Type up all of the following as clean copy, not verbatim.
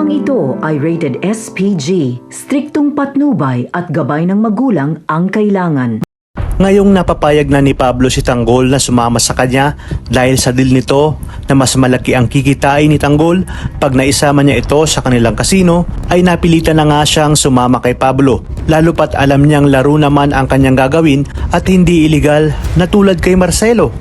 Programang ito ay rated SPG, striktong patnubay at gabay ng magulang ang kailangan. Ngayong napapayag na ni Pablo si Tanggol na sumama sa kanya dahil sa deal nito na mas malaki ang kikitain ni Tanggol pag naisama niya ito sa kanilang kasino, ay napilitan na nga siyang sumama kay Pablo. Lalo pat alam niyang laro naman ang kanyang gagawin at hindi iligal na tulad kay Marcelo.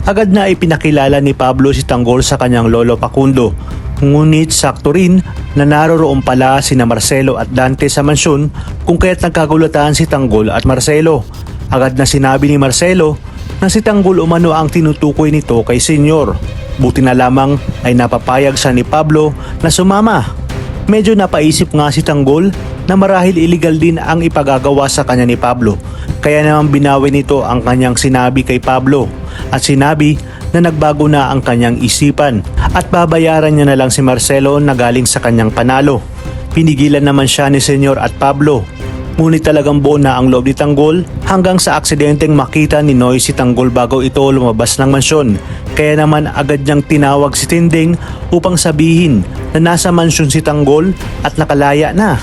Agad na ipinakilala ni Pablo si Tanggol sa kanyang lolo Facundo. Ngunit sakto rin na naroroon pala sina Marcelo at Dante sa mansyon kung kaya't nagkagulatan si Tanggol at Marcelo. Agad na sinabi ni Marcelo na si Tanggol umano ang tinutukoy nito kay Senyor. Buti na lamang ay napapayag siya ni Pablo na sumama. Medyo napaisip nga si Tanggol na marahil illegal din ang ipagagawa sa kanya ni Pablo. Kaya naman binawi nito ang kanyang sinabi kay Pablo at sinabi na nagbago na ang kanyang isipan at babayaran niya na lang si Marcelo na galing sa kanyang panalo. Pinigilan naman siya ni Senyor at Pablo. Ngunit talagang buo na ang loob ni Tanggol hanggang sa aksidenteng makita ni Noy si Tanggol bago ito lumabas ng mansyon. Kaya naman agad niyang tinawag si Tinding upang sabihin na nasa mansyon si Tanggol at nakalaya na.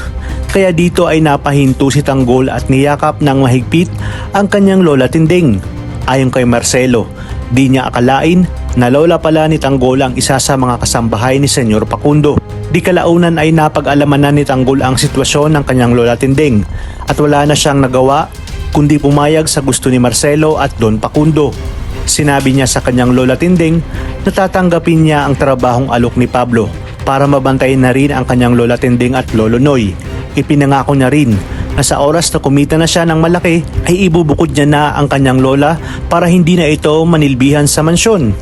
Kaya dito ay napahinto si Tanggol at niyakap ng mahigpit ang kanyang lola Tinding. Ayon kay Marcelo, di niya akalain na lola pala ni Tanggol ang isa sa mga kasambahay ni Senyor Facundo. Di kalaunan ay napag-alaman na ni Tanggol ang sitwasyon ng kanyang lola Tinding at wala na siyang nagawa kundi pumayag sa gusto ni Marcelo at Don Facundo. Sinabi niya sa kanyang lola Tinding na tatanggapin niya ang trabahong alok ni Pablo para mabantayin na rin ang kanyang lola Tinding at lolo Noy. Ipinangako niya rin na sa oras na kumita na siya ng malaki ay ibubukod niya na ang kanyang lola para hindi na ito manilbihan sa mansyon.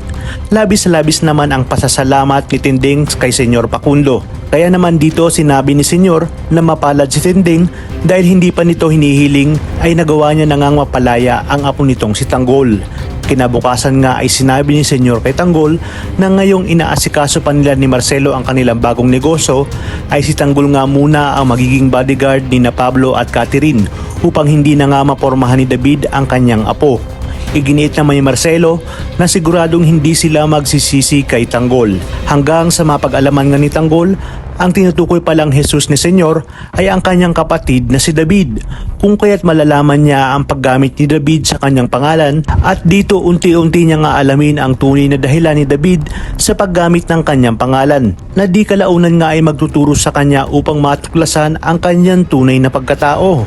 Labis-labis naman ang pasasalamat ni Tinding kay Senyor Facundo. Kaya naman dito sinabi ni Senyor na mapalad si Tinding dahil hindi pa nito hinihiling ay nagawa niya na ngang mapalaya ang apo nitong si Tanggol. Kinabukasan nga ay sinabi ni Senyor kay Tanggol na ngayong inaasikaso pa nila ni Marcelo ang kanilang bagong negosyo ay si Tanggol nga muna ang magiging bodyguard ni na Pablo at Catherine upang hindi na nga mapormahan ni David ang kanyang apo. Iginiit naman ni Marcelo na siguradong hindi sila magsisisi kay Tanggol. Hanggang sa mapag-alaman nga ni Tanggol, ang tinutukoy palang Jesus ni Senyor ay ang kanyang kapatid na si David. Kung kaya't malalaman niya ang paggamit ni David sa kanyang pangalan at dito unti-unti niya nga alamin ang tunay na dahilan ni David sa paggamit ng kanyang pangalan na di kalaunan nga ay magtuturo sa kanya upang matuklasan ang kanyang tunay na pagkatao.